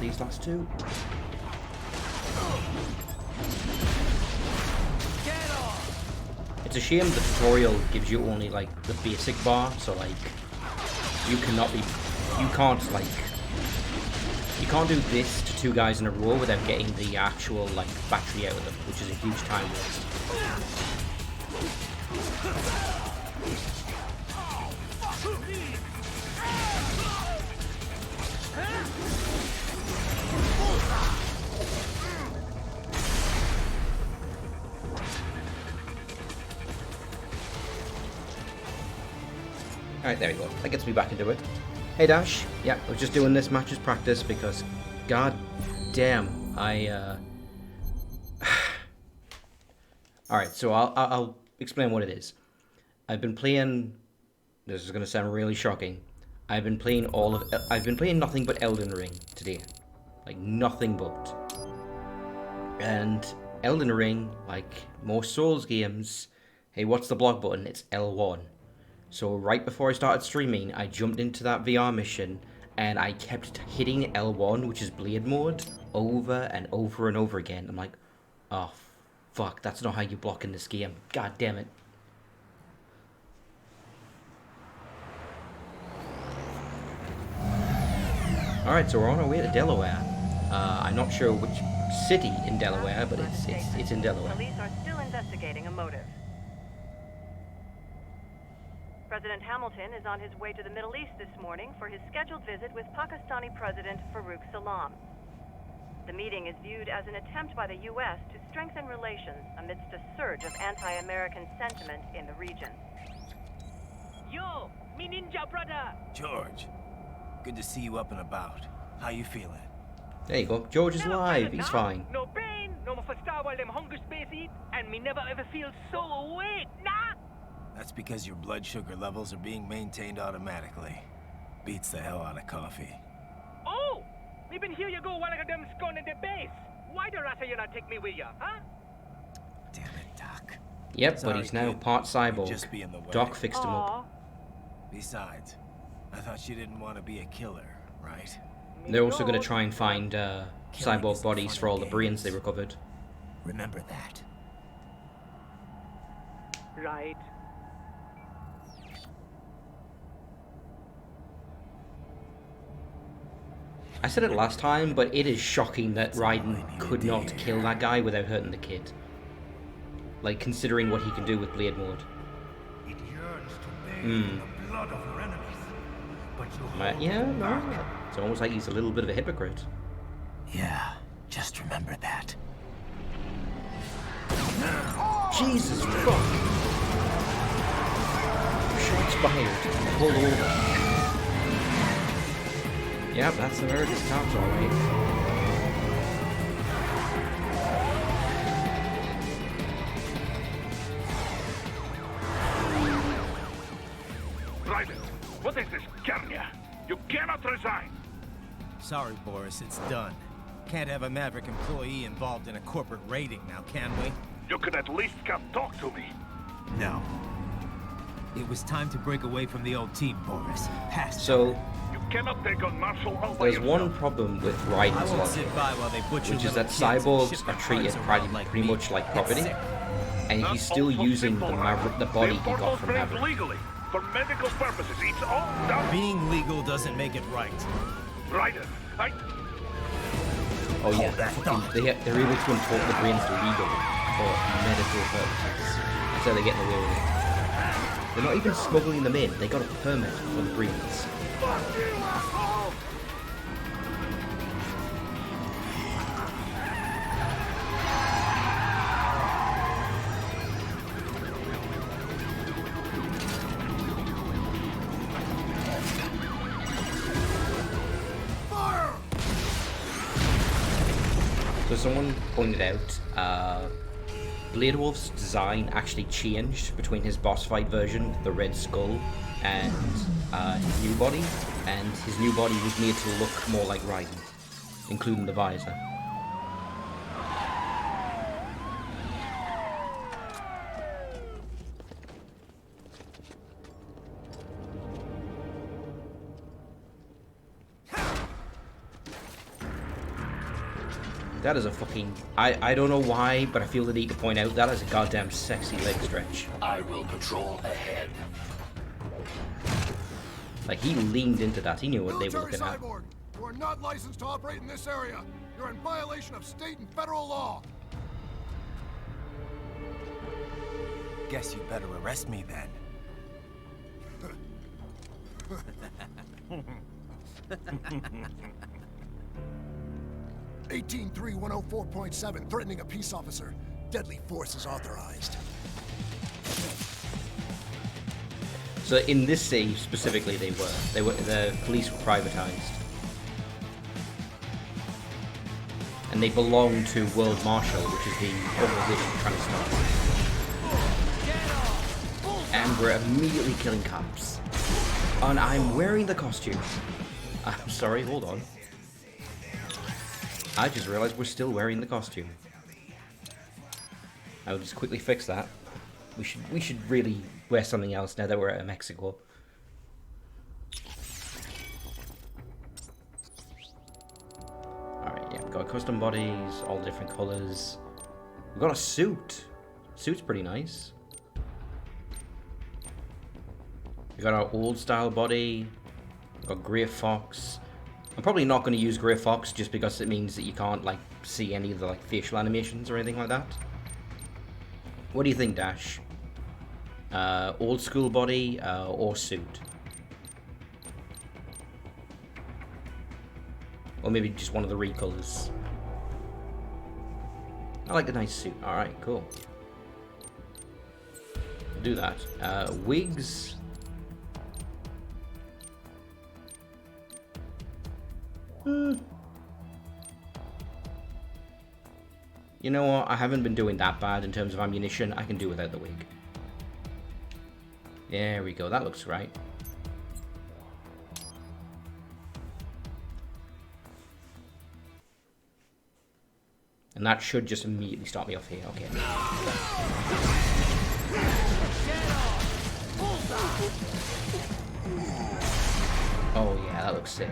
these last two. It's a shame the tutorial gives you only like the basic bar, so like you can't do this to two guys in a row without getting the actual like battery out of them, which is a huge time waste. Alright, there we go. That gets me back into it. Hey Dash, yeah, I was just doing this match as practice because, god damn, Alright, so I'll explain what it is. I've been playing, this is going to sound really shocking, I've been playing nothing but Elden Ring today. Like, nothing but. And Elden Ring, like most Souls games, hey, what's the block button? It's L1. So right before I started streaming, I jumped into that VR mission, and I kept hitting L1, which is Blade Mode, over and over and over again. I'm like, oh, fuck, that's not how you block in this game. God damn it. Alright, so we're on our way to Delaware. I'm not sure which city in Delaware, but it's in Delaware. Police are still investigating a motive. President Hamilton is on his way to the Middle East this morning for his scheduled visit with Pakistani President Farouk Salam. The meeting is viewed as an attempt by the U.S. to strengthen relations amidst a surge of anti-American sentiment in the region. Yo, me ninja brother! George, good to see you up and about. How you feeling? There you go. George is alive. He's fine. No pain, no more fasta while them hunger space eat, and me never ever feel so awake, nah! That's because your blood sugar levels are being maintained automatically. Beats the hell out of coffee. Oh! Me been here you go while I got them scone in the base. Why the rata you not take me with ya, huh? Damn it, Doc. Yep, Sorry, but he's now kid. part You'd cyborg. just be in the way. Doc fixed him Aw. up. Besides, I thought you didn't want to be a killer, right? They're also going to try and find Killing cyborg isn't bodies fun for all and the brains they games. recovered. Remember that. Right. I said it last time, but it is shocking that Raiden could not kill that guy without hurting the kid. Like, considering what he can do with Blade Mode. It yearns to bathe in the blood of your enemies. But you Yeah, no. It's almost like he's a little bit of a hypocrite. Yeah, just remember that. Jesus fuck! Shots fired. Pull over. Yep, that's the America's cops, alright. Raiden, what is this, Kenya? You cannot resign. Sorry, Boris, it's done. Can't have a Maverick employee involved in a corporate raiding now, can we? You could at least come talk to me. No. It was time to break away from the old team, Boris. Past So, You cannot take on Marshall all by there's yourself. one problem with I Raiden's won't logic, sit by while they butcher which is little that kids and cyborgs ship are their treated parts around like pretty meat. much like It's property, sick. and Not he's still also using simple, the Raiden. the body They he import got those from brains Maverick. legally, for medical purposes. It's all done. Being legal doesn't make it right. Raiden, Oh yeah, they're able to import the brains legal for medical purposes. That's how they're getting away with it. They're not even smuggling them in, they got a permit for the brains. Fuck you, asshole! So someone pointed out, Blade Wolf's design actually changed between his boss fight version, the Red Skull, and his new body, and his new body was made to look more like Raiden, including the visor. That is a fucking... I don't know why, but I feel the need to point out that is a goddamn sexy leg stretch. I will patrol ahead. Like, he leaned into that. He knew what they were Military looking at. Cyborg, you are not licensed to operate in this area. You're in violation of state and federal law. Guess you better arrest me then. 183-104.7, threatening a peace officer. Deadly force is authorized. So in this city specifically, the police were privatized, and they belong to World Marshal, which is the organization trying to stop them. And we're immediately killing cops. And I'm wearing the costume. I'm sorry, hold on. I just realized we're still wearing the costume. I'll just quickly fix that. We should really wear something else now that we're out of Mexico. Alright, yeah, we've got custom bodies, all different colours. We've got a suit. Suit's pretty nice. We got our old style body. We've got Grey Fox. I'm probably not going to use Grey Fox just because it means that you can't like see any of the like facial animations or anything like that. What do you think, Dash? Old school body or suit? Or maybe just one of the recolors. I like the nice suit. Alright, cool. We'll do that. Wigs. You know what? I haven't been doing that bad in terms of ammunition. I can do without the wig. There we go. That looks right. And that should just immediately start me off here. Okay. Oh yeah, that looks sick.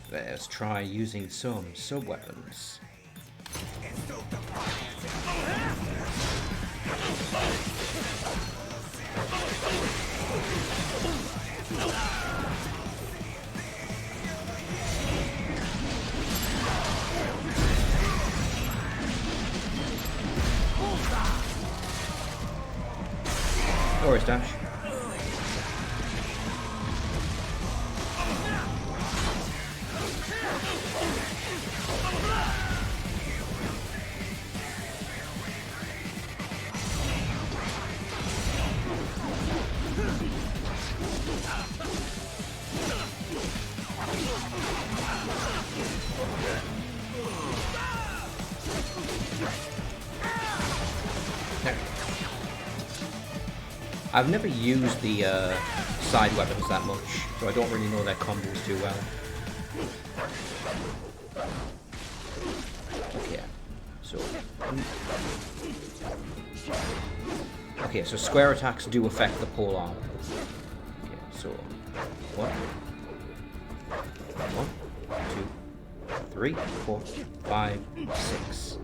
Let's try using some sub-weapons. No worries, Dash. I've never used the side weapons that much, so I don't really know their combos too well. Okay, so square attacks do affect the pole arm. Okay, so 1, 2, 3, 4, 5, 6.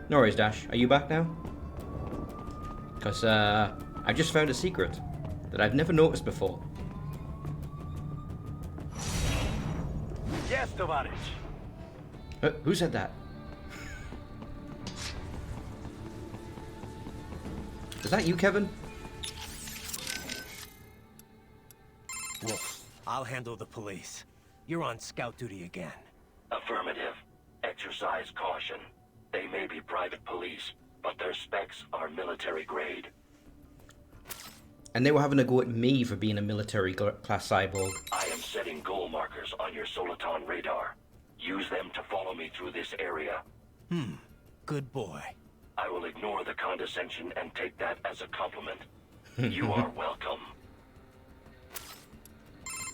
No worries, Dash. Are you back now? Because I just found a secret that I've never noticed before. Yes, Tovarich. Who said that? Is that you, Kevin? Wolf, I'll handle the police. You're on scout duty again. Affirmative. Exercise caution. They may be private police, but their specs are military grade. And they were having a go at me for being a military class cyborg. I am setting goal markers on your Soliton radar. Use them to follow me through this area. Good boy. I will ignore the condescension and take that as a compliment. You are welcome.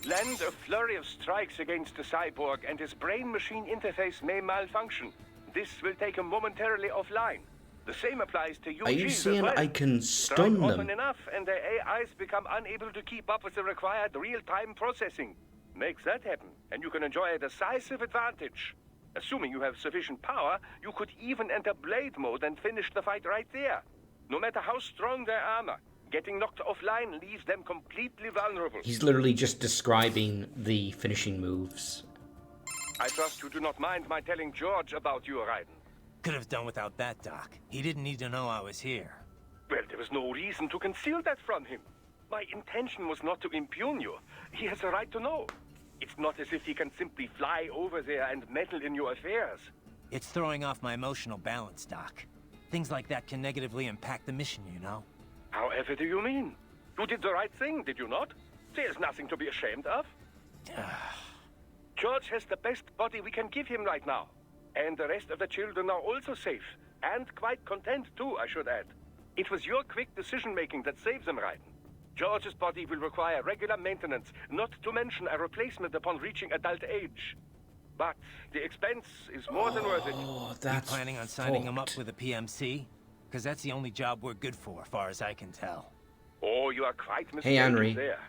Land a flurry of strikes against the cyborg, and his brain-machine interface may malfunction. This will take him momentarily offline. The same applies to you. Are you saying I can stun Strike them? often enough, and their AIs become unable to keep up with the required real-time processing. Makes that happen, and you can enjoy a decisive advantage. Assuming you have sufficient power, you could even enter blade mode and finish the fight right there. No matter how strong their armor, getting knocked offline leaves them completely vulnerable. He's literally just describing the finishing moves. I trust you do not mind my telling George about you, Raiden. Could have done without that, Doc. He didn't need to know I was here. Well, there was no reason to conceal that from him. My intention was not to impugn you. He has a right to know. It's not as if he can simply fly over there and meddle in your affairs. It's throwing off my emotional balance, Doc. Things like that can negatively impact the mission, you know? However do you mean? You did the right thing, did you not? There's nothing to be ashamed of. George has the best body we can give him right now. And the rest of the children are also safe. And quite content too, I should add. It was your quick decision-making that saved them, Raiden. George's body will require regular maintenance, not to mention a replacement upon reaching adult age. But the expense is more than worth it. Oh, that's You planning on signing him up fucked. with a PMC? Because that's the only job we're good for, far as I can tell. Oh, you are quite mistaken Hey, Henry. there.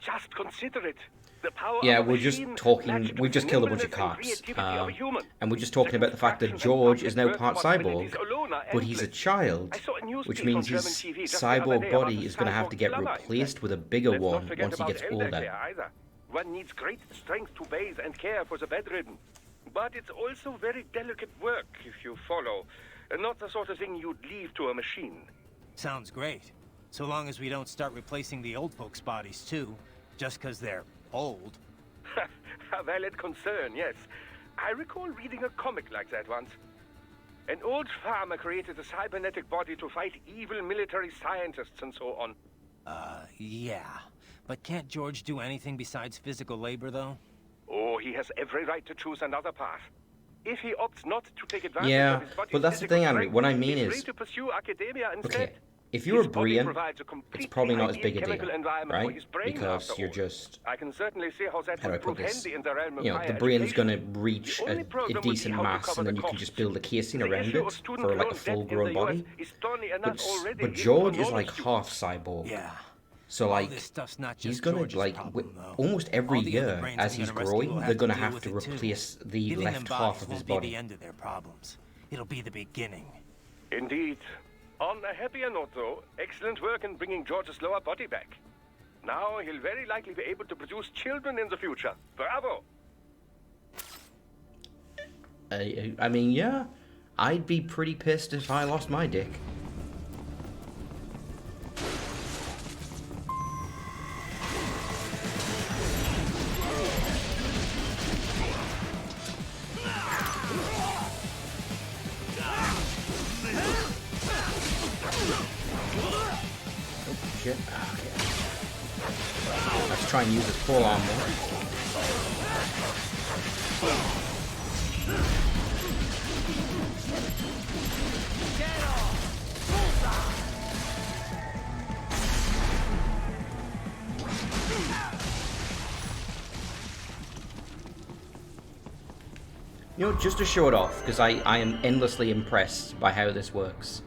Just consider it. The power Yeah, of a we're just machine talking. matched We've with just the killed a bunch of nimbleness and cops, creativity of a human. and we're just talking about the fact that Satisfaction and George is now public part responsibilities cyborg, alone are but he's a endless. child, I saw a news which piece means on his German TV just the other cyborg day about body the is going to have to cyborg get plumber replaced instead. with a bigger Let's not one forget once he about gets elder older. care either. One needs great strength to bathe and care for the bedridden. But it's also very delicate work, if you follow. Not the sort of thing you'd leave to a machine. Sounds great. So long as we don't start replacing the old folks' bodies too, just because they're old. A valid concern, yes. I recall reading a comic like that once. An old farmer created a cybernetic body to fight evil military scientists and so on. Yeah. But can't George do anything besides physical labor, though? Oh, he has every right to choose another path. If he opts not to take advantage Yeah, of his body's but that's the physical thing, Henry. strength, What I mean he's is- free to pursue academia instead. Okay, if you're a His body Brian, provides a it's completely probably not as ideal big a chemical deal, environment for right? his brain, Because after you're all. just, I can certainly see how that how do I would put prove this? handy in the realm of You know, higher the brain's education. going to reach The only a problem would be decent how to mass, cover and then the you can costs. just build a casing The around issue of it student for like a loan debt in full-grown the body. US is stony enough But, already, but even George for is normal like students. half cyborg. Yeah. So All like, this stuff's not just he's gonna George's like problem, though. almost every All the other year brains as I'm he's gonna rescue growing, will they're gonna deal have with to it, too. replace the Giving them left bodies half of his won't be body. the end of their problems. It'll be the beginning. Indeed. On a happier note, though, excellent work in bringing George's lower body back. Now he'll very likely be able to produce children in the future. Bravo! I mean, yeah, I'd be pretty pissed if I lost my dick. Oh, shit. Okay. Let's try and use his full arm there. You know, just to show it off, because I am endlessly impressed by how this works.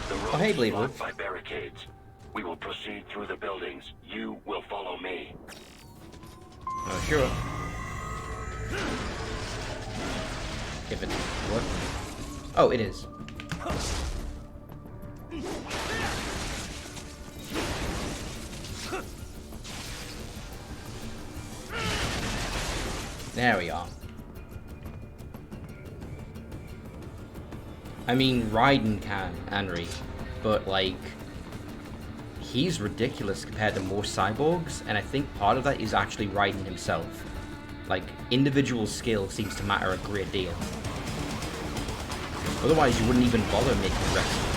The road Oh, hey, is Bleedwood. blocked by barricades. We will proceed through the buildings. You will follow me. Oh, sure. If it's working. Oh, it is. There we are. I mean, Raiden can, Henry, but like, he's ridiculous compared to most cyborgs, and I think part of that is actually Raiden himself. Like, individual skill seems to matter a great deal. Otherwise, you wouldn't even bother making wrestlers.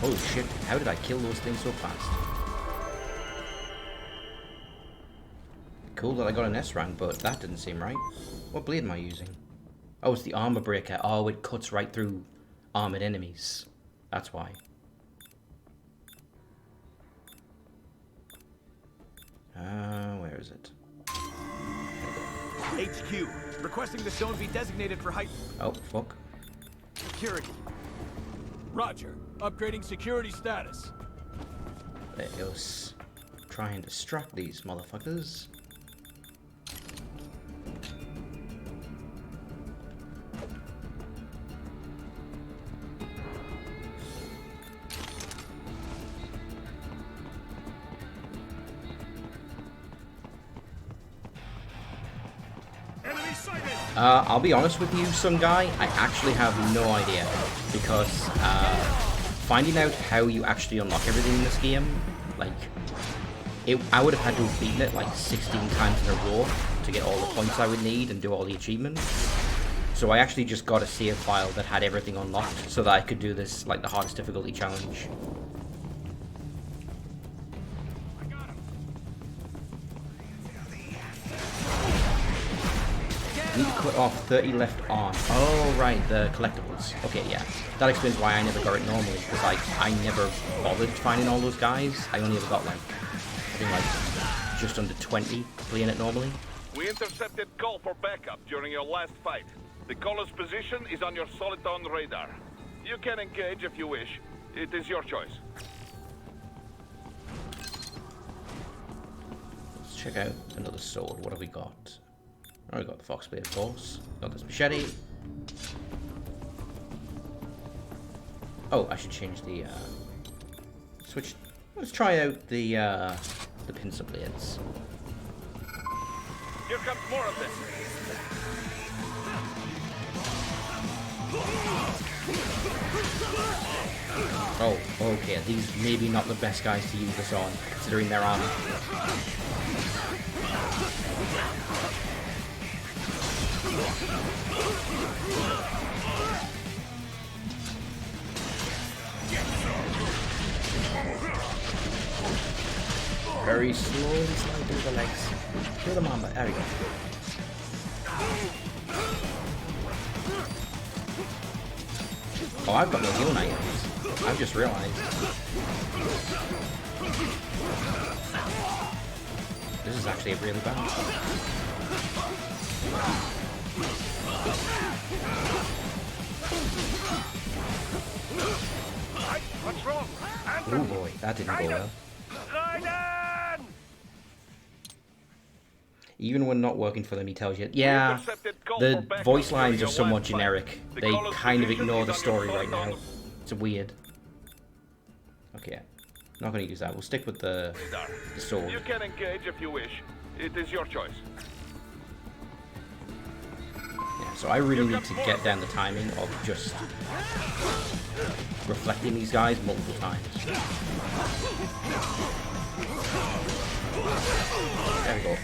Holy shit, how did I kill those things so fast? Cool that I got an S rank, but that didn't seem right. What blade am I using? Oh, it's the armor breaker. Oh, it cuts right through armored enemies. That's why. Where is it? HQ, requesting the zone be designated for heightened Oh, fuck. security. Roger. Upgrading security status. Let us try and distract these motherfuckers. I'll be honest with you, some guy, I actually have no idea, because finding out how you actually unlock everything in this game, like, I would have had to have beaten it like 16 times in a row to get all the points I would need and do all the achievements. So I actually just got a save file that had everything unlocked so that I could do this, like, the hardest difficulty challenge. Need to cut off 30 left arm. Oh, right, the collectibles. Okay, yeah. That explains why I never got it normally, because I never bothered finding all those guys. I only ever got, like, I think, like, just under 20 playing it normally. We intercepted call for backup during your last fight. The caller's position is on your Soliton radar. You can engage if you wish. It is your choice. Let's check out another sword. What have we got? Oh, we got the Foxblade, of course. Got this machete. Oh, I should change the, switch. Let's try out the pincer blades. Here comes more of this. Oh, okay. These maybe not the best guys to use this on, considering their armor. Very slowly slide through the legs. Kill them on, but there we go. Oh, I've got no healing items. I've just realized. This is actually really bad. What's wrong? Oh boy, that didn't go well. Raiden! Even when not working for them, he tells you, yeah, the voice lines are somewhat generic. They kind of ignore the story right now. It's weird. Okay, not going to use that. We'll stick with the sword. You can engage if you wish. It is your choice. Yeah, so I really need to get down the timing of just reflecting these guys multiple times. There we go.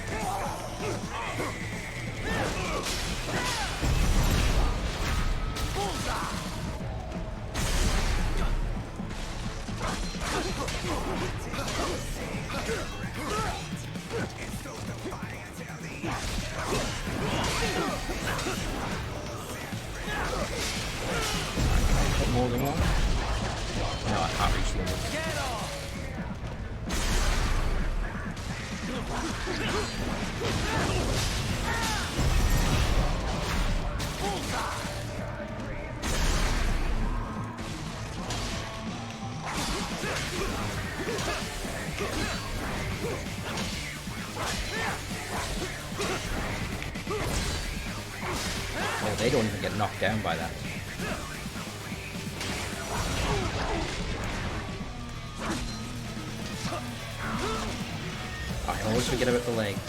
More than one? No, I can't reach them. Oh, they don't even get knocked down by that. I always forget about the legs.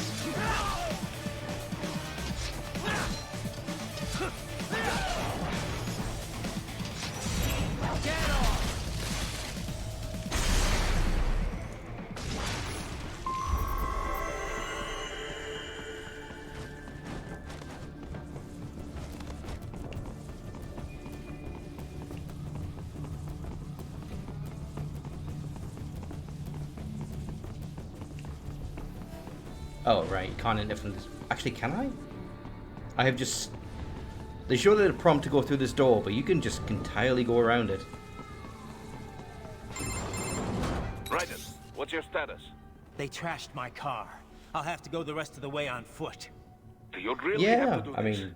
Oh, right, you can't indefinitely... Actually, can I? I have just They showed it a prompt to go through this door, but you can just entirely go around it. Raiden, what's your status? They trashed my car. I'll have to go the rest of the way on foot. Do you really Yeah, have to do I this? mean,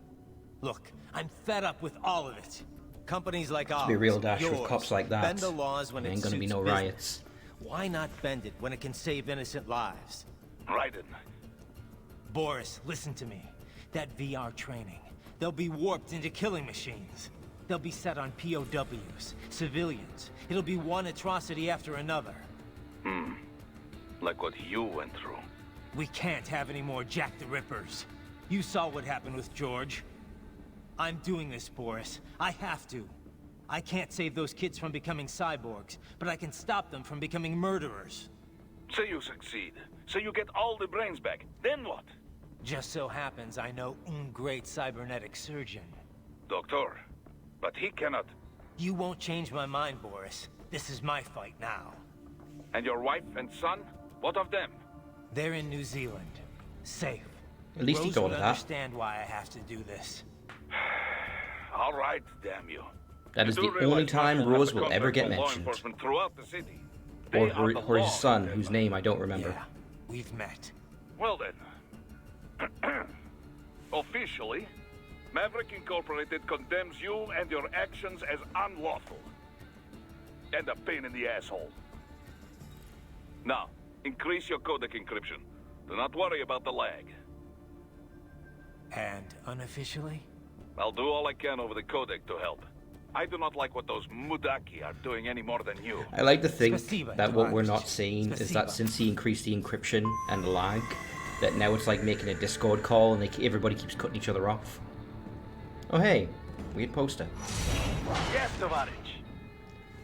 Look, I'm fed up with all of it. Companies like ours, be a real dash with yours, cops like that. bend the laws when there it ain't gonna be suits no business. riots. Why not bend it when it can save innocent lives? Raiden, Boris, listen to me. That VR training, they'll be warped into killing machines. They'll be set on POWs, civilians. It'll be one atrocity after another. like what you went through. We can't have any more Jack the Rippers. You saw what happened with George. I'm doing this, Boris. I have to. I can't save those kids from becoming cyborgs, but I can stop them from becoming murderers. Say you succeed. Say you get all the brains back. Then what? Just so happens I know un great cybernetic surgeon. Doctor. But he cannot. You won't change my mind, Boris. This is my fight now. And your wife and son? What of them? They're in New Zealand. Safe. At least he Rose told would her that. understand why I have to do this. All right, damn you. That You is do the realize only time Marshall has Rose the will ever contract get for law mentioned. enforcement throughout the city. Or They are her, the or his law, son, remember? whose name I don't remember. Yeah, we've met. Well then. Officially, Maverick Incorporated condemns you and your actions as unlawful. And a pain in the asshole. Now, increase your codec encryption. Do not worry about the lag. And unofficially? I'll do all I can over the codec to help. I do not like what those Mudaki are doing any more than you. I like to think Spasiba, that what we're Tovarищ. not seeing is that Spasiba. since he increased the encryption and the lag, that now it's like making a Discord call and everybody keeps cutting each other off. Oh hey, weird poster. Yes, Tovarich.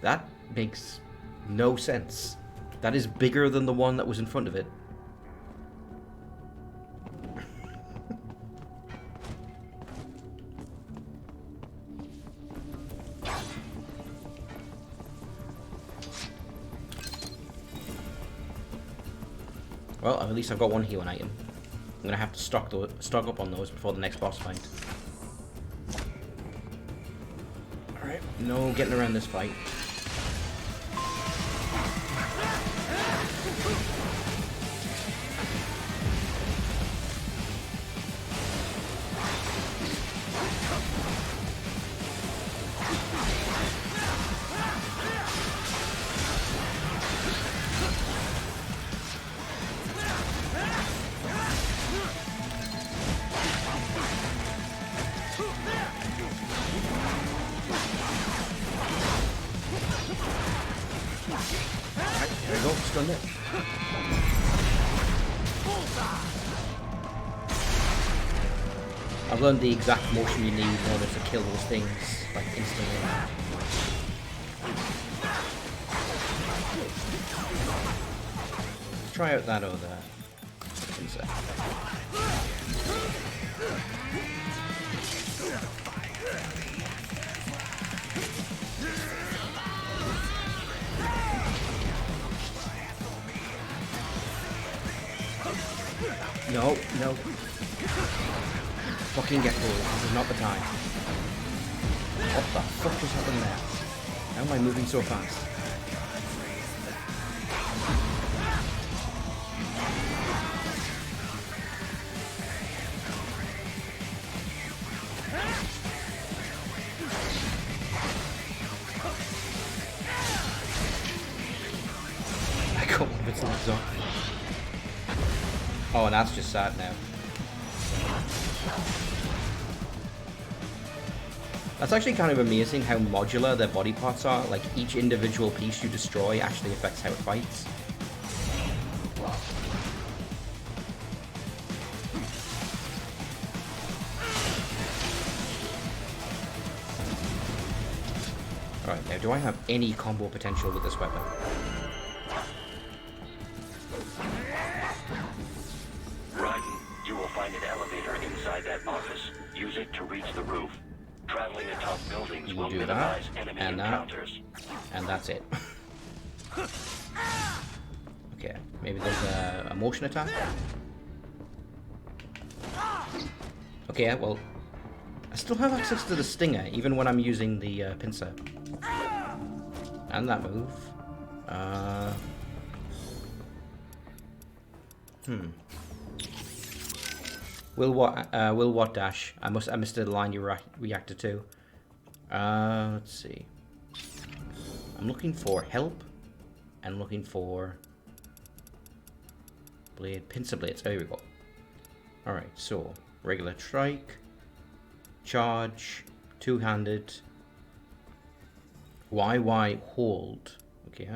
That makes no sense. That is bigger than the one that was in front of it. Well, at least I've got one healing item. I'm gonna have to stock up on those before the next boss fight. Alright, no getting around this fight. There we go, stunned it. I've learned the exact motion you need in order to kill those things, like, instantly. Let's try out that other insect. No, no. Fucking get cool. This is not the time. What the fuck just happened there? How am I moving so fast? I got one of its legs off. Oh, and that's just sad now. That's actually kind of amazing how modular their body parts are. Like, each individual piece you destroy actually affects how it fights. Alright, now do I have any combo potential with this weapon? Raiden, you will find an elevator inside that office. Use it to reach the roof. Traveling atop buildings You will do that, minimize enemy and that. encounters. And that's it. Okay, maybe there's a motion attack? Okay, well, I still have access to the Stinger, even when I'm using the pincer. And that move. Will what dash? I missed the line you reacted to. Let's see. I'm looking for help. And looking for blade, pincer blades. There we go. Alright, so regular strike, charge, two-handed, YY hold. Okay.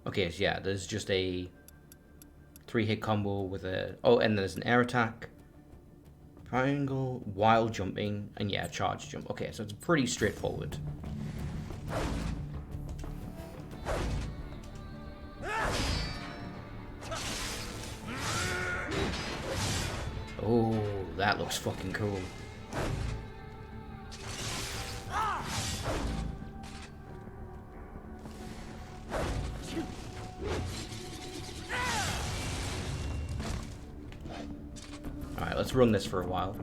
Okay, so yeah, there's just a 3-hit combo with a... Oh, and there's an air attack, triangle, wild jumping, and yeah, charge jump. Okay, so it's pretty straightforward. Oh, that looks fucking cool. Alright, let's run this for a while.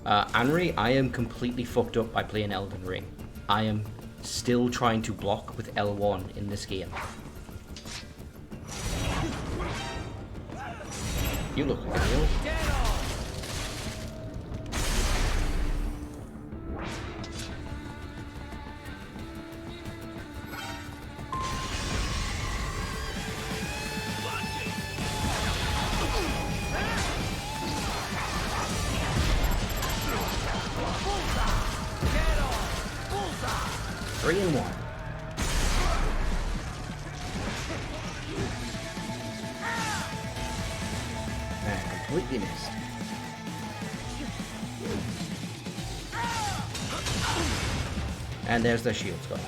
Anri, I am completely fucked up by playing Elden Ring. I am still trying to block with L1 in this game. You look like a heel. Three and one. Completely missed. And there's the shields gone.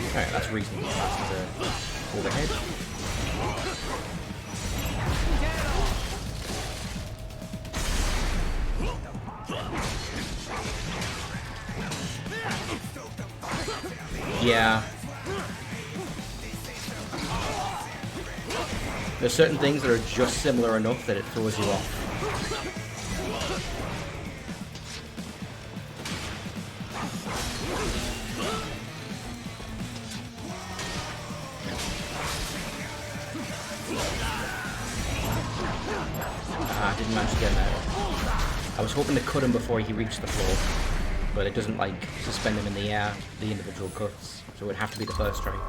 Alright, that's reasonably fast to overhead. Yeah. There's certain things that are just similar enough that it throws you off. I didn't manage to get him out. I was hoping to cut him before he reached the floor. But it doesn't, like, suspend them in the air, the individual cuts. So it would have to be the first strike.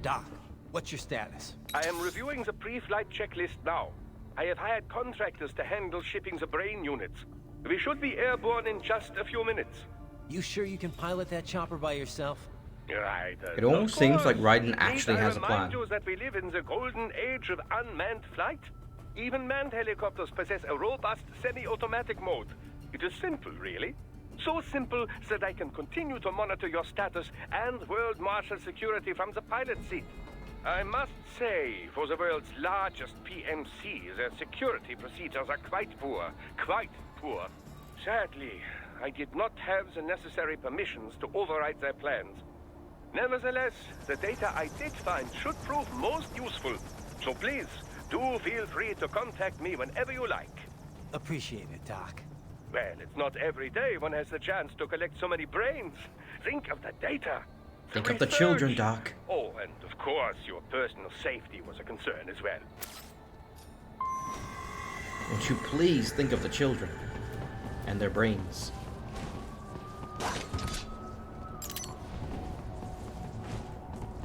Doc, what's your status? I am reviewing the pre-flight checklist now. I have hired contractors to handle shipping the brain units. We should be airborne in just a few minutes. You sure you can pilot that chopper by yourself? Right. It almost seems like Raiden actually has a plan. I remind you that we live in the golden age of unmanned flight. Even manned helicopters possess a robust semi-automatic mode. It is simple, really. So simple that I can continue to monitor your status and world marshal security from the pilot seat. I must say, for the world's largest PMC, their security procedures are quite poor. Quite poor. Sadly, I did not have the necessary permissions to override their plans. Nevertheless, the data I did find should prove most useful. So please, do feel free to contact me whenever you like. Appreciate it, Doc. Well, it's not every day one has the chance to collect so many brains. Think of the data. Think of the children, Doc. Oh, and of course, your personal safety was a concern as well. Won't you please think of the children and their brains?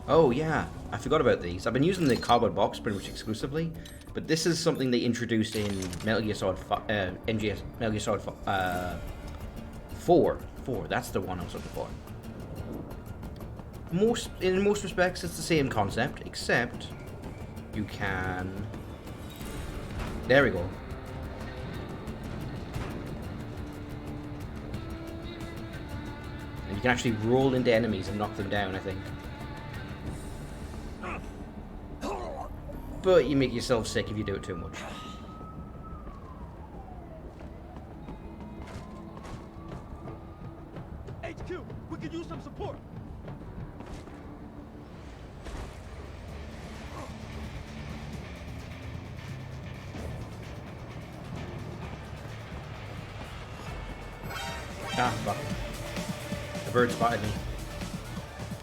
Oh yeah, I forgot about these. I've been using the cardboard box pretty much exclusively, but this is something they introduced in Metal Gear Solid 4. That's the one I was looking for. In most respects, it's the same concept, except you can... There we go. And you can actually roll into enemies and knock them down, I think. but you make yourself sick if you do it too much. HQ, we could use some support. Ah, fuck. The bird spotted me.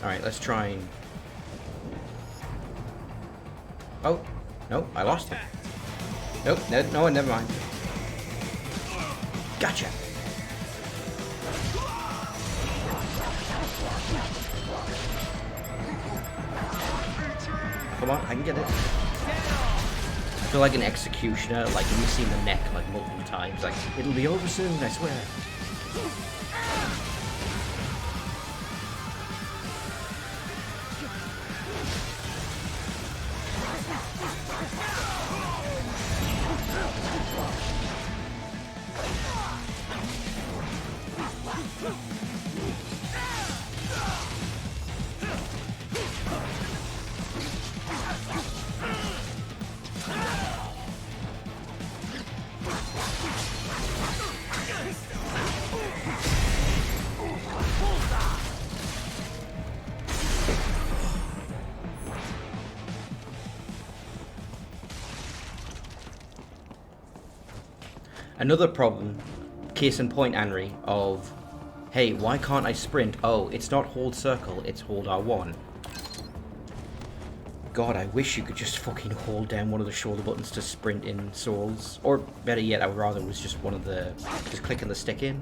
Alright, let's try and... Oh, no, I lost him. Nope, no, never mind. Gotcha! Come on, I can get it. I feel like an executioner, like missing the neck like multiple times. Like, it'll be over soon, I swear. Another problem, case in point, Henry, of, hey, why can't I sprint? Oh, it's not hold circle, it's hold R1. God, I wish you could just fucking hold down one of the shoulder buttons to sprint in Souls. Or, better yet, I would rather it was just one of the, just clicking the stick in.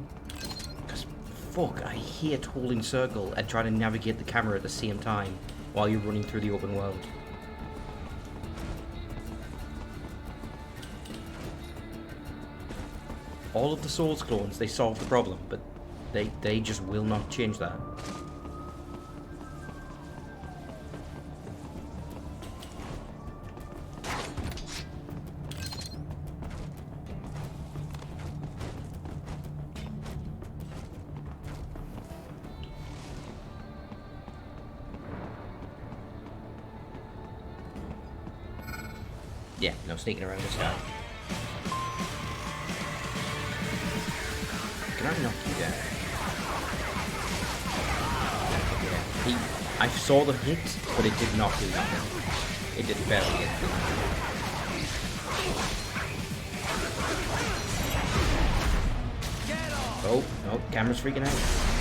Because, fuck, I hate holding circle and trying to navigate the camera at the same time while you're running through the open world. All of the Souls clones, they solve the problem, but they just will not change that. Yeah, no sneaking around this guy. Can I knock you down? Yeah, I saw the hit, but it did not do nothing. It did barely hit. Oh, no, camera's freaking out.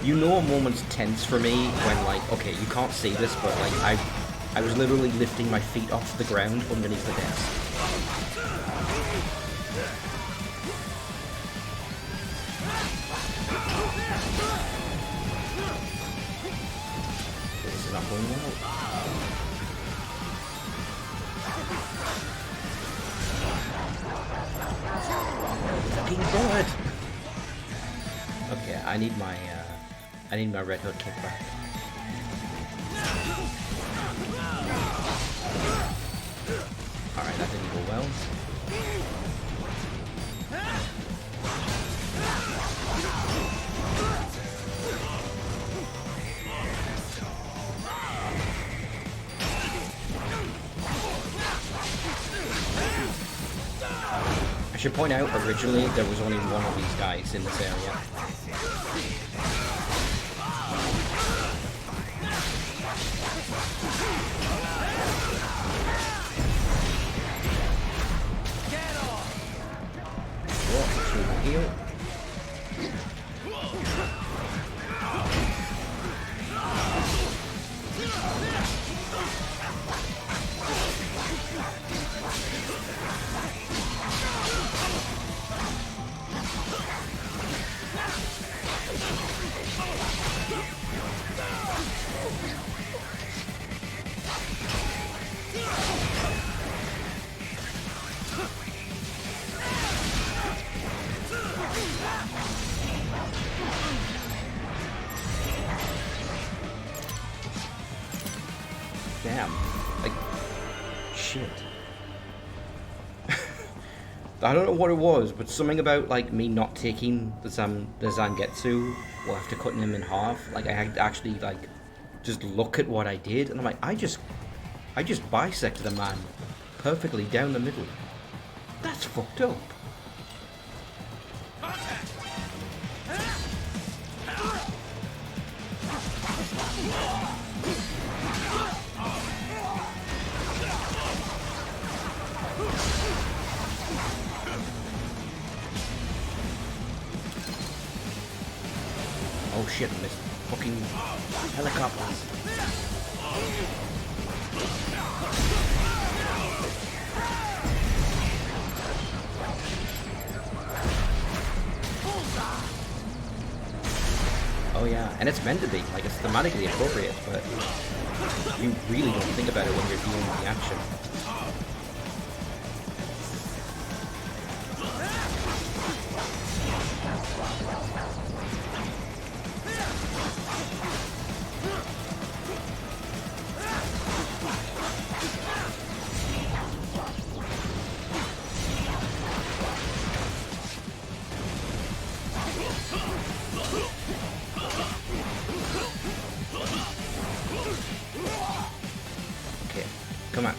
You know a moment's tense for me when, like, okay, you can't see this, but, like, I was literally lifting my feet off the ground underneath the desk. This is not going well. Fucking bird! Okay, I need my Red Hood kick back. Alright, that didn't go well. I should point out, originally there was only one of these guys in this area. Heal. I don't know what it was, but something about like me not taking the Zangetsu or after cutting him in half. Like I had to actually like just look at what I did, and I'm like, I just bisected a man perfectly down the middle. That's fucked up. Oh shit, I missed fucking helicopters. Oh yeah, and it's meant to be, like it's thematically appropriate, but you really don't think about it when you're viewing the action. Okay, come on.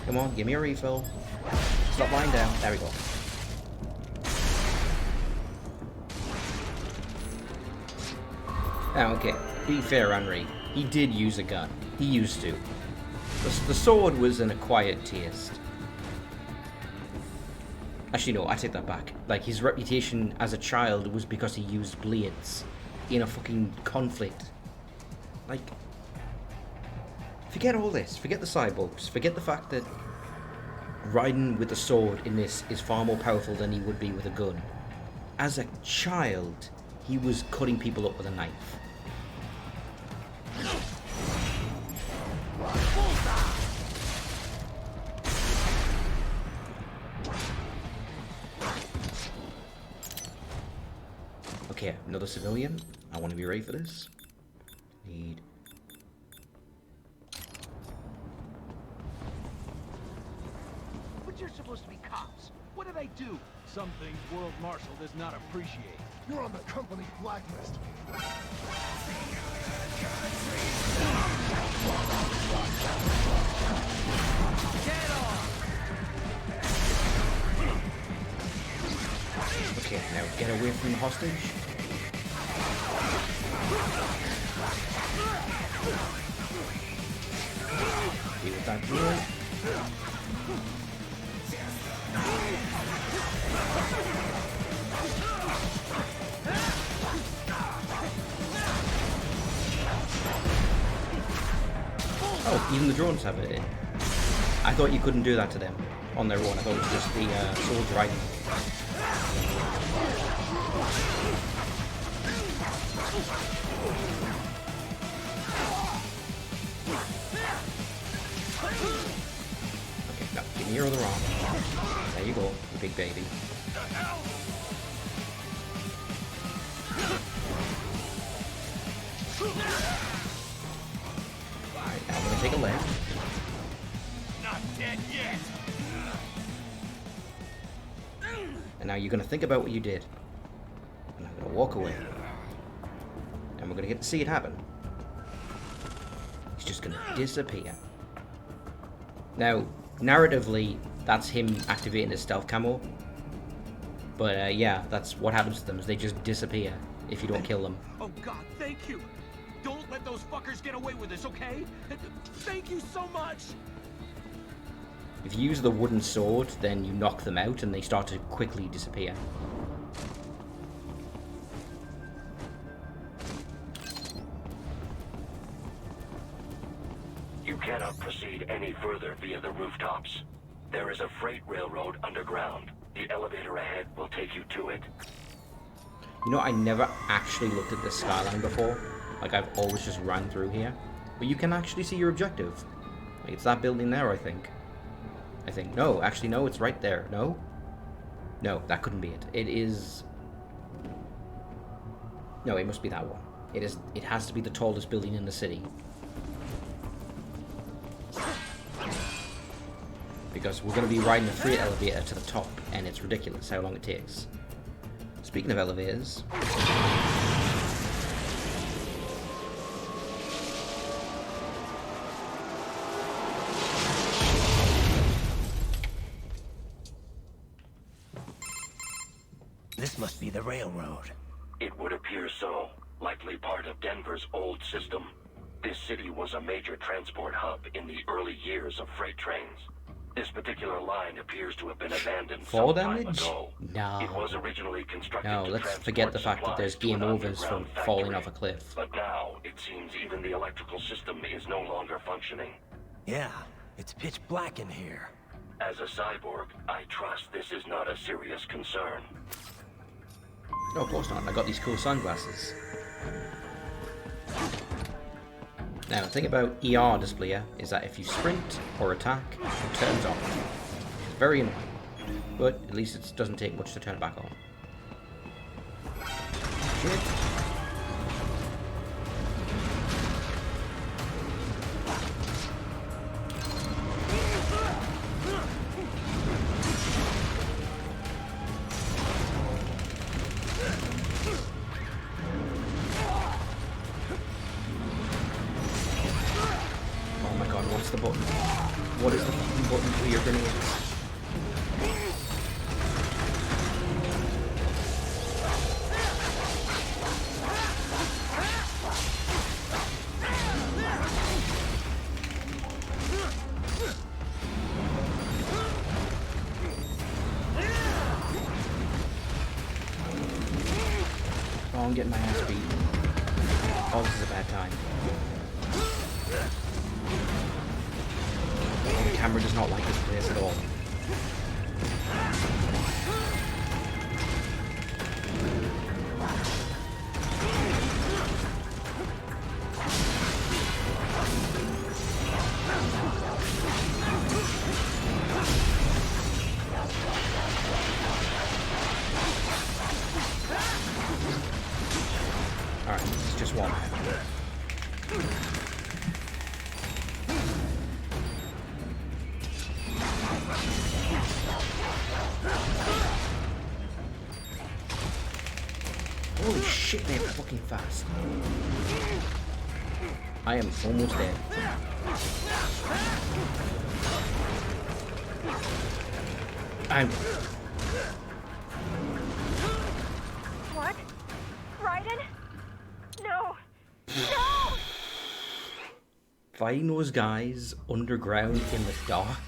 Come on, give me a refill. Stop lying down. There we go. Now, okay, be fair, Henry. He did use a gun. He used to. The sword was an acquired taste. Actually, no, I take that back. Like, his reputation as a child was because he used blades in a fucking conflict. Like, forget all this. Forget the cyborgs. Forget the fact that Raiden with a sword in this is far more powerful than he would be with a gun. As a child, he was cutting people up with a knife. Okay, another civilian. I want to be ready for this. Need... But you're supposed to be cops. What did I do? Some things World Marshal does not appreciate. You're on the company blacklist. Get off! Okay, now get away from the hostage. Deal with that drone. Oh, even the drones have it in. I thought you couldn't do that to them on their own. I thought it was just the swords riding. Okay, now give me your other arm. There you go, you big baby. Alright, now I'm gonna take a left. Not dead yet! And now you're gonna think about what you did. And I'm gonna walk away. And we're gonna get to see it happen. He's just gonna disappear. Now, narratively, that's him activating his stealth camo. But yeah, that's what happens to them, is they just disappear if you don't kill them. Oh God, thank you! Don't let those fuckers get away with this, okay? Thank you so much! If you use the wooden sword, then you knock them out and they start to quickly disappear. You cannot proceed any further via the rooftops. There is a freight railroad underground. The elevator ahead will take you to it. You know, I never actually looked at this skyline before. Like, I've always just ran through here. But you can actually see your objective. Like, it's that building there, I think. No, actually, no, it's right there. No? No, that couldn't be it. It is... No, it must be that one. It has to be the tallest building in the city. Because we're going to be riding a freight elevator to the top, and it's ridiculous how long it takes. Speaking of elevators... This must be the railroad. It would appear so. Likely part of Denver's old system. This city was a major transport hub in the early years of freight trains. This particular line appears to have been abandoned Fall some time damage? ago. No. It was originally constructed No, to let's transport forget the fact that there's supplies to game an overs from underground falling factory. off a cliff. But now, it seems even the electrical system is no longer functioning. Yeah, it's pitch black in here. As a cyborg, I trust this is not a serious concern. No, of course not. I got these cool sunglasses. Now, the thing about ER displayer is that if you sprint or attack, it turns off. It's very annoying. But at least it doesn't take much to turn it back on. Shit. Oh my god, what's the button? What is the fucking button for your grenades? Oh, I'm getting my ass beat. Oh, this is a bad time. Oh, the camera does not like this place at all. Alright, it's just one. Holy shit, they're fucking fast. I am almost dead. I'm... What? Raiden? No! No! Fighting those guys underground in the dark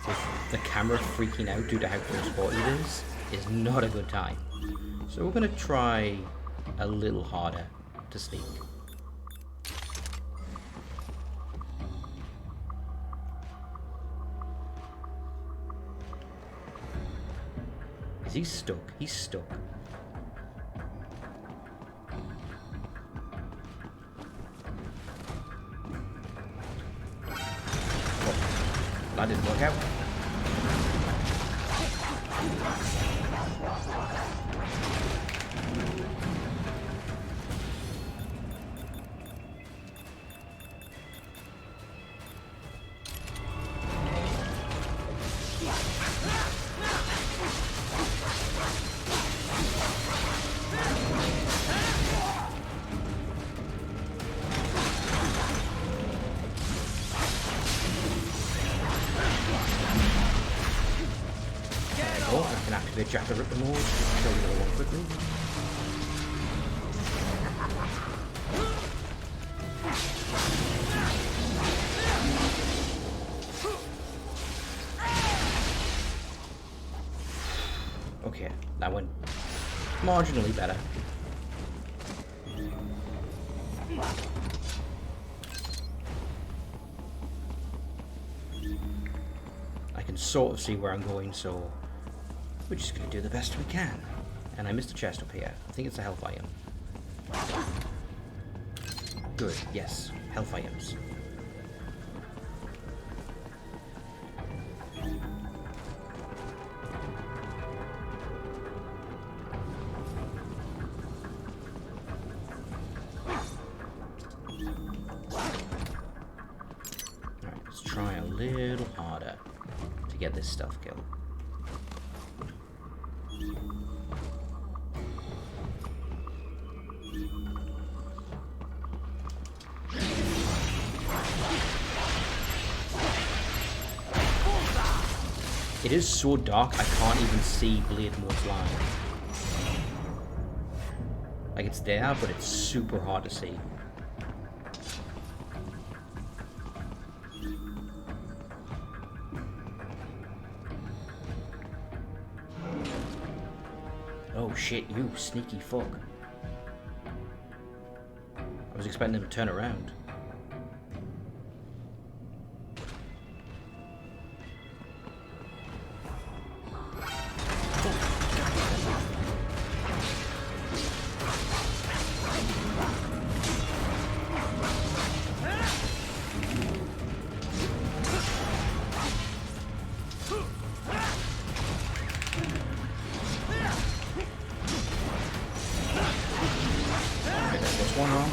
with the camera freaking out due to how close it is not a good time. So we're gonna try a little harder to sneak. Is he stuck? He's stuck. Oh, that didn't work out. Oh, I can activate Jack the Ripper mode. Show you the one quickly. Okay, that went marginally better. I can sort of see where I'm going, so we're just going to do the best we can. And I missed a chest up here. I think it's a health item. Good, yes. health items. Alright, let's try a little harder to get this stealth kill. It is so dark, I can't even see Blade Mode's line. Like, it's there, but it's super hard to see. Oh shit, you sneaky fuck. I was expecting him to turn around. One wrong.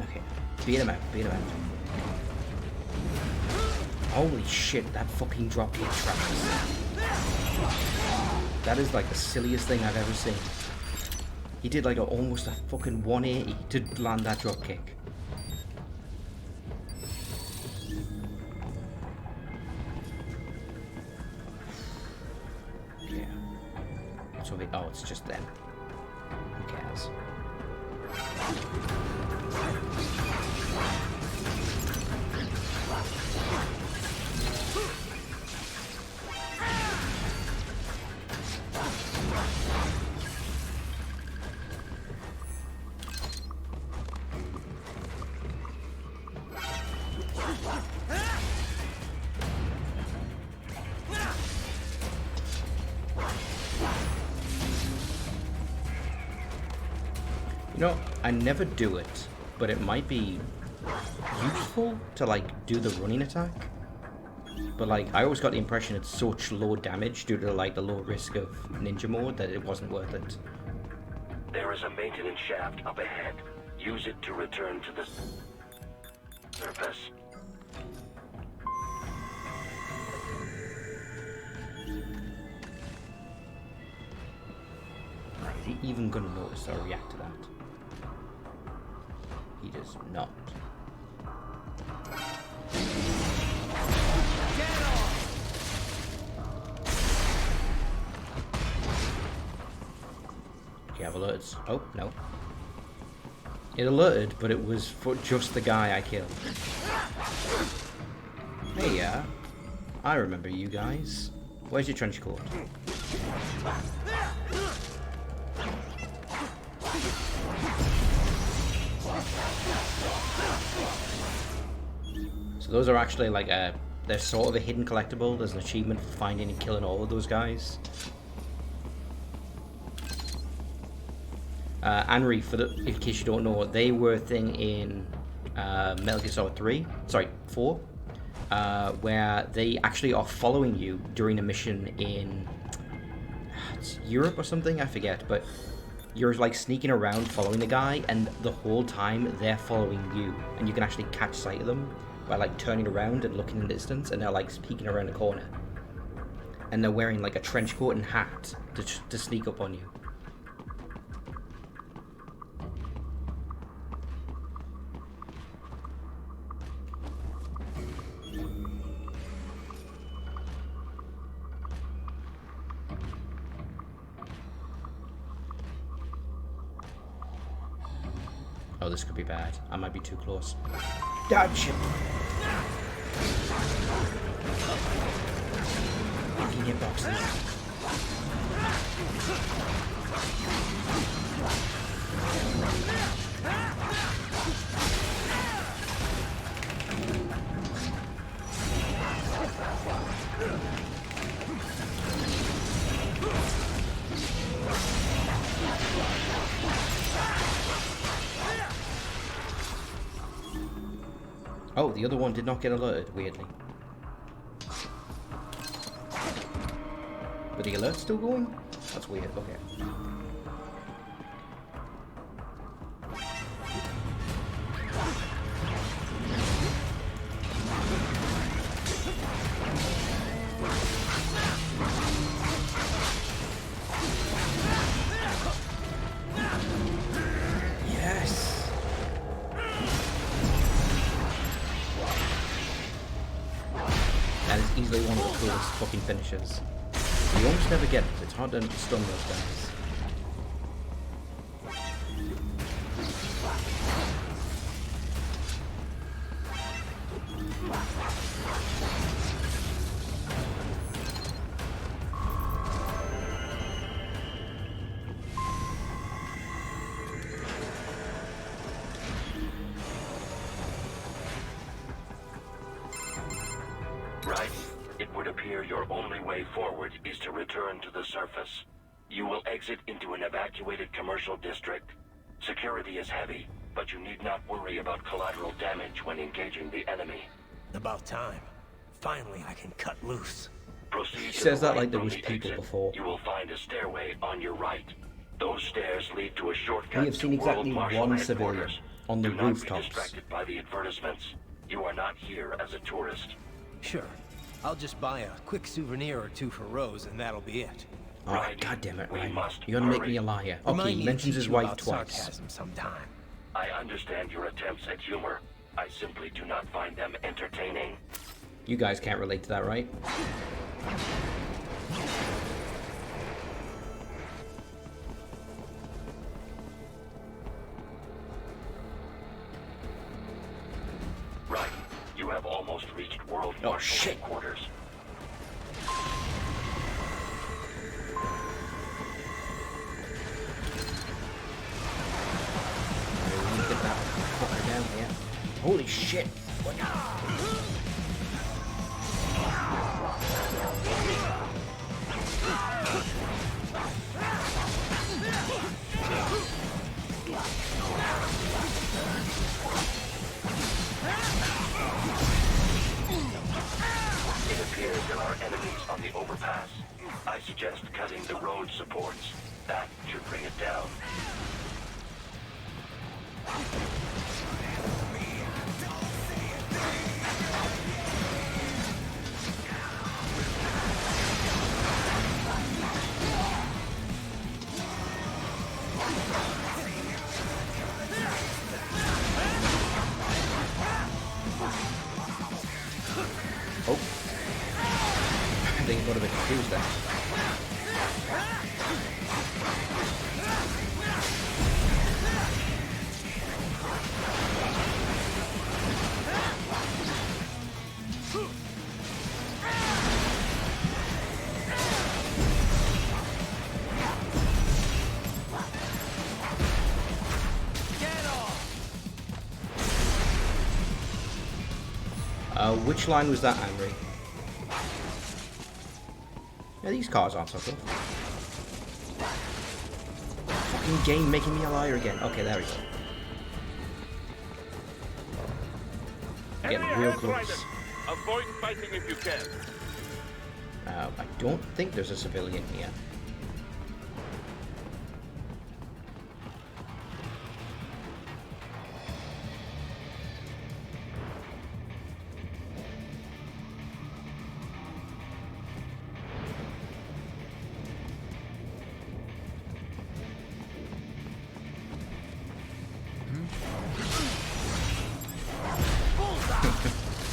Okay, beat him out, beat him out. Holy shit, that fucking dropkick tracks. That is like the silliest thing I've ever seen. He did like almost a fucking 180 to land that dropkick. Yeah. So oh, it's just them. Who cares? You know, I never do it, but it might be useful to like do the running attack. But like, I always got the impression it's such low damage due to like the low risk of ninja mode that it wasn't worth it. There is a maintenance shaft up ahead. Use it to return to the surface. Is he even gonna notice or react to that? He does not. Okay, I've alerted. Oh, no. It alerted, but it was for just the guy I killed. Hey, yeah. I remember you guys. Where's your trench coat? So those are actually like they're sort of a hidden collectible. There's an achievement for finding and killing all of those guys. Anri, in case you don't know, they were a thing in Metal Gear Solid 4, where they actually are following you during a mission in it's Europe or something, I forget, but you're like sneaking around following the guy, and the whole time they're following you, and you can actually catch sight of them by like turning around and looking in the distance, and they're like peeking around the corner, and they're wearing like a trench coat and hat to sneak up on you. Oh, this could be bad. I might be too close. Dodge him! Fucking hitboxes. Oh, the other one did not get alerted, weirdly. But the alert's still going? That's weird, okay. Yes! That is easily one of the coolest fucking finishes. You almost never get it. It's hard to stun those guys. Right. It would appear your only way forward is to return to the surface. You will exit into an evacuated commercial district. Security is heavy, but you need not worry about collateral damage when engaging the enemy. About time. Finally, I can cut loose. Proceed He to says the that right like there from was the people exit. before. You will find a stairway on your right. Those stairs lead to a shortcut We have seen to World exactly Marshal one civilian headquarters. on the Do not rooftops. be distracted by the advertisements. You are not here as a tourist. Sure. I'll just buy a quick souvenir or two for Rose, and that'll be it. Alright, Right. goddammit, We Ryan. must You're gonna make hurry. me a liar. Remind Okay, me he to mentions teach his you wife about twice. sarcasm sometime. I understand your attempts at humor. I simply do not find them entertaining. You guys can't relate to that, right? Right. You have almost reached World Oh, Marshal shit. headquarters. We need to get that fucker down here. Holy shit! What? It appears there are enemies on the overpass. I suggest cutting the road supports. That should bring it down. Oh. I think I got a bit confused there. Which line was that, Henry? Yeah, these cars aren't so good. Fucking game making me a liar again. Okay, there we go. Getting real close. Avoid fighting if you can. I don't think there's a civilian here.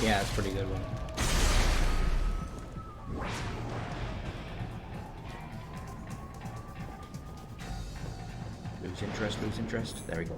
Yeah, that's a pretty good one. Lose interest, lose interest. There we go.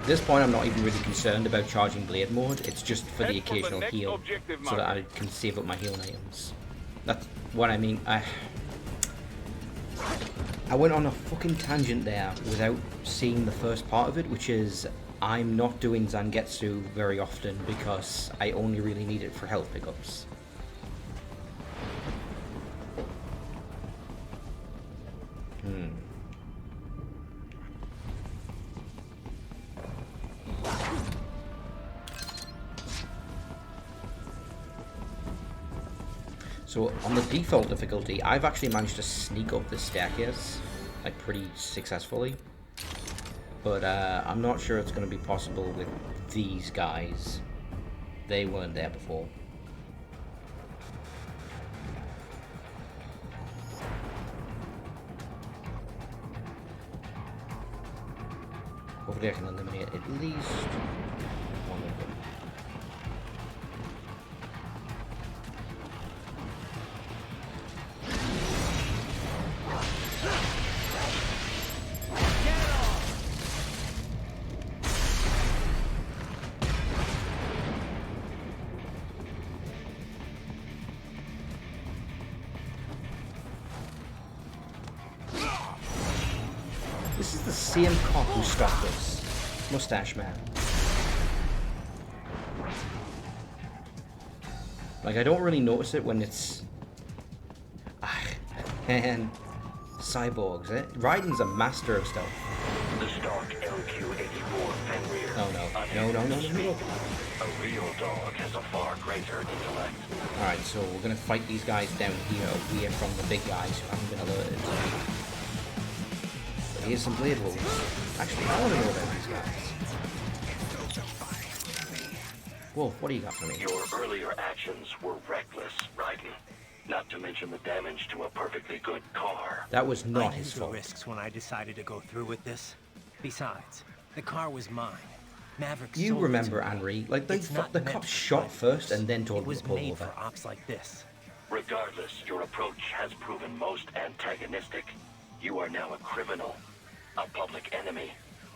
At this point, I'm not even really concerned about charging blade mode. It's just for the Head for the occasional next heal, objective so that I marker. can save up my healing items. That's what I mean. I went on a fucking tangent there without seeing the first part of it, which is I'm not doing Zangetsu very often because I only really need it for health pickups. So on the default difficulty, I've actually managed to sneak up the staircase, like pretty successfully. But I'm not sure it's going to be possible with these guys. They weren't there before. Hopefully I can eliminate at least one of them. This is the same cop who stopped us. Mustache Man. Like, I don't really notice it when it's... and cyborgs, eh? Raiden's a master of stealth. The Stark LQ-84 Fenrir. Oh no. No. A real dog has a far greater intellect. Alright, so we're gonna fight these guys down here, away from the big guys who haven't been alerted. But here's some blade wolves. Actually, I wanna know about these guys. Wolf, what do you got for me? Your earlier actions were reckless, Raiden. Not to mention the damage to a perfectly good car. That was I not knew his the fault. risks when I decided to go through with this. Besides, the car was mine. Maverick You sold it remember, to me. Henry, like the It's not the meant cops for shot private first use. and then told It him was to pull made over. for ops like this. Regardless, your approach has proven most antagonistic. You are now a criminal, a public enemy,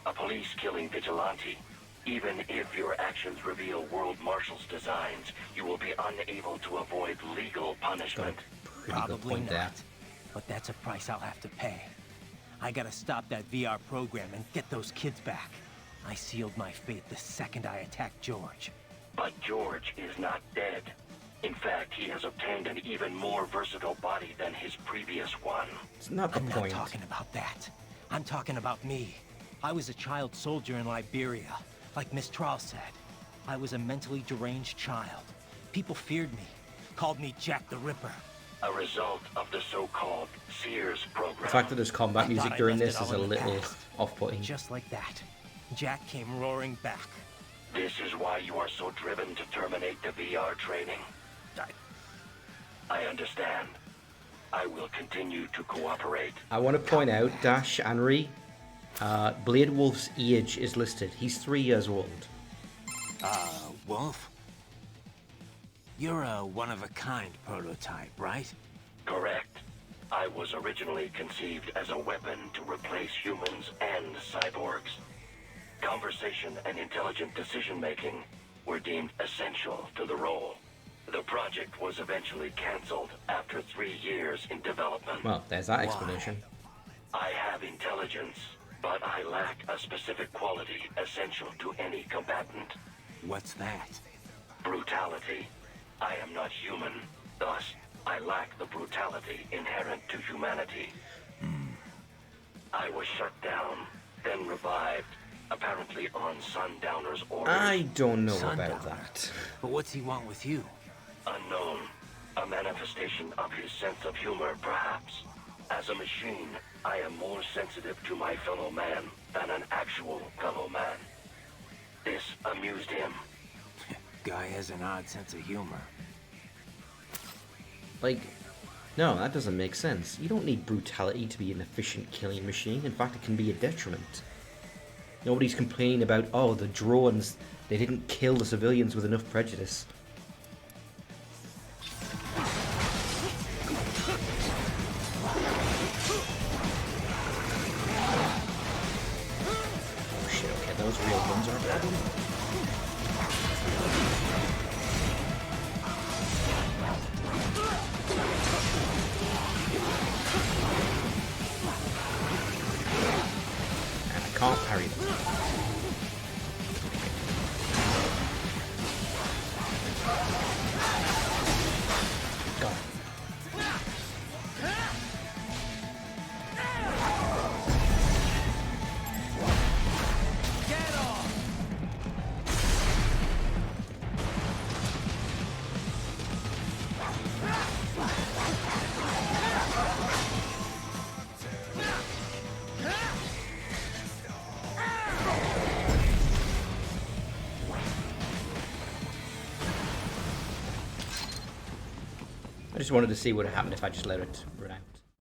a police-killing vigilante. Even if your actions reveal World Marshal's designs, you will be unable to avoid legal punishment. Pretty good Probably point not. there. But that's a price I'll have to pay. I gotta stop that VR program and get those kids back. I sealed my fate the second I attacked George. But George is not dead. In fact, he has obtained an even more versatile body than his previous one. It's not the I'm point. not talking about that. I'm talking about me. I was a child soldier in Liberia, like Miss Trawl said. I was a mentally deranged child. People feared me, called me Jack the Ripper. A result of the so-called Sears program. The fact that there's combat I music thought I during left this it is all a in the little past. off-putting. Just like that, Jack came roaring back. This is why you are so driven to terminate the VR training. I understand. I will continue to cooperate. I want to point out, Dash, Henry, Blade Wolf's age is listed. He's 3 years old. Wolf? You're a one-of-a-kind prototype, right? Correct. I was originally conceived as a weapon to replace humans and cyborgs. Conversation and intelligent decision-making were deemed essential to the role. The project was eventually cancelled after 3 years in development. Well, there's that explanation. I have intelligence, but I lack a specific quality essential to any combatant. What's that? Brutality. I am not human, thus I lack the brutality inherent to humanity. I was shut down, then revived, apparently on Sundowner's orders. I don't know Sundowner. about that. But what's he want with you? Unknown. A manifestation of his sense of humor, perhaps. As a machine, I am more sensitive to my fellow man than an actual fellow man. This amused him. Guy has an odd sense of humor. Like, no, that doesn't make sense. You don't need brutality to be an efficient killing machine. In fact, it can be a detriment. Nobody's complaining about, oh, the drones, they didn't kill the civilians with enough prejudice. Oh shit, okay, those real guns are a problem. And I can't parry them. Got it. I just wanted to see what would happen if I just let it run out.